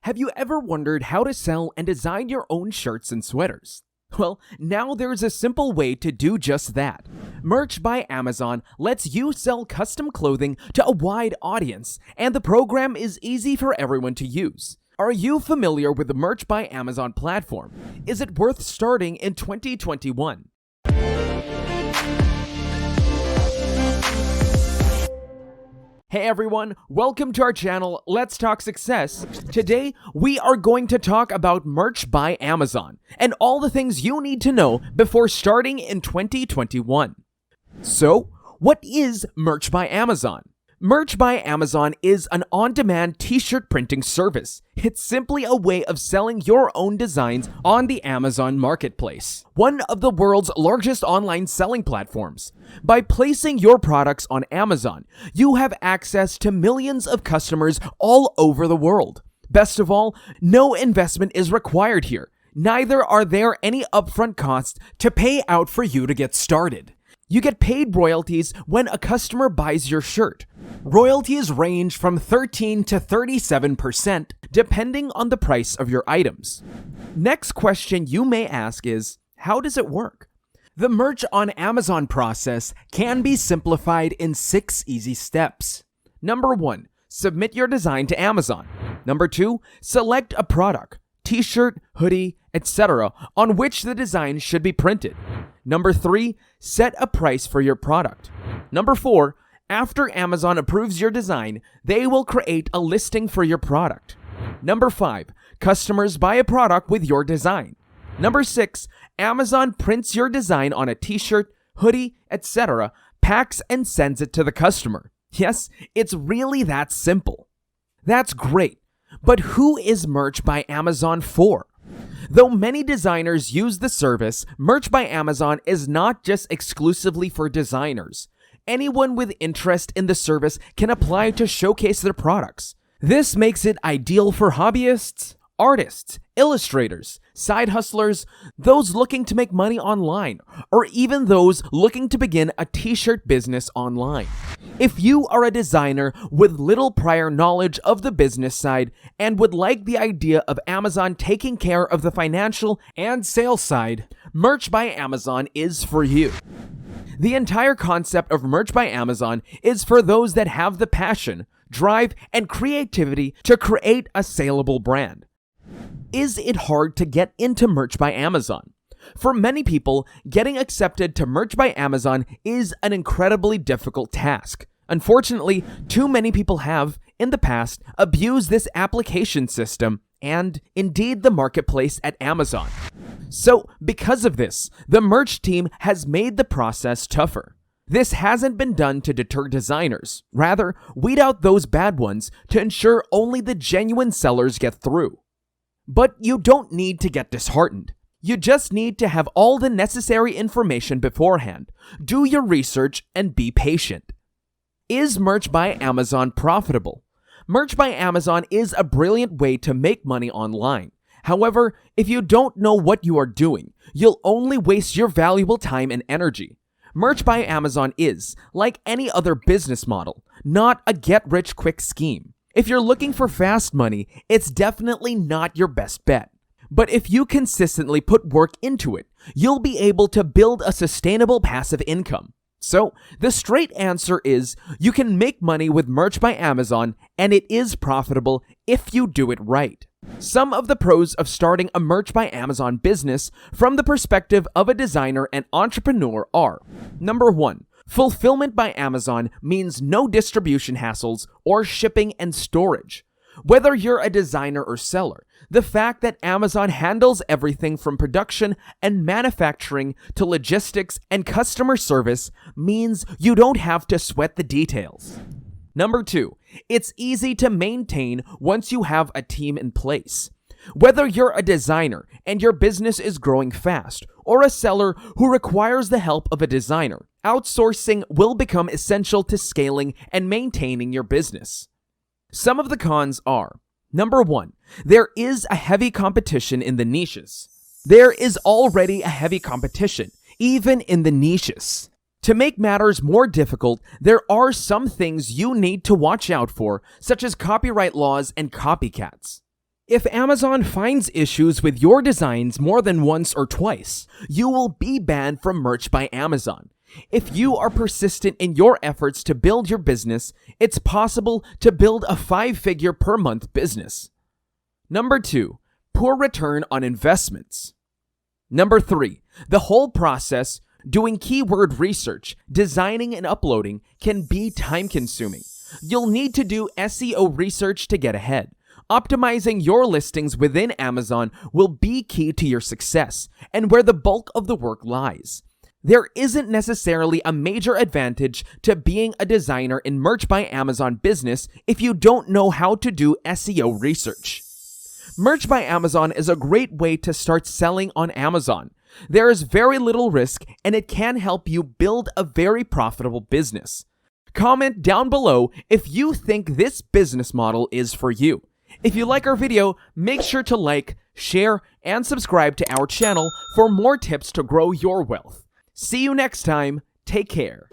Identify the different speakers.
Speaker 1: Have you ever wondered how to sell and design your own shirts and sweaters? Well, now there's a simple way to do just that. Merch by Amazon lets you sell custom clothing to a wide audience, and the program is easy for everyone to use. Are you familiar with the Merch by Amazon platform? Is it worth starting in 2021? Hey everyone, welcome to our channel, Let's Talk Success. Today, we are going to talk about Merch by Amazon and all the things you need to know before starting in 2021. So, what is Merch by Amazon? Merch by Amazon is an on-demand t-shirt printing service. It's simply a way of selling your own designs on the Amazon marketplace, one of the world's largest online selling platforms. By placing your products on Amazon, you have access to millions of customers all over the world. Best of all, no investment is required here. Neither are there any upfront costs to pay out for you to get started. You get paid royalties when a customer buys your shirt. Royalties range from 13 to 37%, depending on the price of your items. Next question you may ask is, how does it work? The Merch on Amazon process can be simplified in 6 easy steps. Number 1, submit your design to Amazon. Number 2, select a product, t-shirt, hoodie, etc., on which the design should be printed. Number 3, set a price for your product. Number 4, after Amazon approves your design, they will create a listing for your product. Number 5, customers buy a product with your design. Number 6, Amazon prints your design on a t-shirt, hoodie, etc., packs and sends it to the customer. Yes, it's really that simple. That's great, but who is Merch by Amazon for? Though many designers use the service, Merch by Amazon is not just exclusively for designers. Anyone with interest in the service can apply to showcase their products. This makes it ideal for hobbyists, artists, illustrators, side hustlers, those looking to make money online, or even those looking to begin a t-shirt business online. If you are a designer with little prior knowledge of the business side and would like the idea of Amazon taking care of the financial and sales side, Merch by Amazon is for you. The entire concept of Merch by Amazon is for those that have the passion, drive, and creativity to create a saleable brand. Is it hard to get into Merch by Amazon? For many people, getting accepted to Merch by Amazon is an incredibly difficult task. Unfortunately, too many people have, in the past, abused this application system and, indeed, the marketplace at Amazon. So, because of this, the Merch team has made the process tougher. This hasn't been done to deter designers. Rather, weed out those bad ones to ensure only the genuine sellers get through. But you don't need to get disheartened. You just need to have all the necessary information beforehand. Do your research and be patient. Is Merch by Amazon profitable? Merch by Amazon is a brilliant way to make money online. However, if you don't know what you are doing, you'll only waste your valuable time and energy. Merch by Amazon is, like any other business model, not a get-rich-quick scheme. If you're looking for fast money, it's definitely not your best bet. But if you consistently put work into it, you'll be able to build a sustainable passive income. So, the straight answer is, you can make money with Merch by Amazon, and it is profitable if you do it right. Some of the pros of starting a Merch by Amazon business from the perspective of a designer and entrepreneur are: Number 1, fulfillment by Amazon means no distribution hassles or shipping and storage. Whether you're a designer or seller, the fact that Amazon handles everything from production and manufacturing to logistics and customer service means you don't have to sweat the details. Number 2, it's easy to maintain once you have a team in place. Whether you're a designer and your business is growing fast, or a seller who requires the help of a designer, outsourcing will become essential to scaling and maintaining your business. Some of the cons are: Number 1, there is a heavy competition in the niches. There is already a heavy competition, even in the niches. To make matters more difficult, there are some things you need to watch out for, such as copyright laws and copycats. If Amazon finds issues with your designs more than once or twice, you will be banned from Merch by Amazon. If you are persistent in your efforts to build your business, it's possible to build a 5-figure per month business. Number 2, poor return on investments. Number 3, the whole process, doing keyword research, designing and uploading, can be time-consuming. You'll need to do SEO research to get ahead. Optimizing your listings within Amazon will be key to your success and where the bulk of the work lies. There isn't necessarily a major advantage to being a designer in Merch by Amazon business if you don't know how to do SEO research. Merch by Amazon is a great way to start selling on Amazon. There is very little risk and it can help you build a very profitable business. Comment down below if you think this business model is for you. If you like our video, make sure to like, share, and subscribe to our channel for more tips to grow your wealth. See you next time. Take care.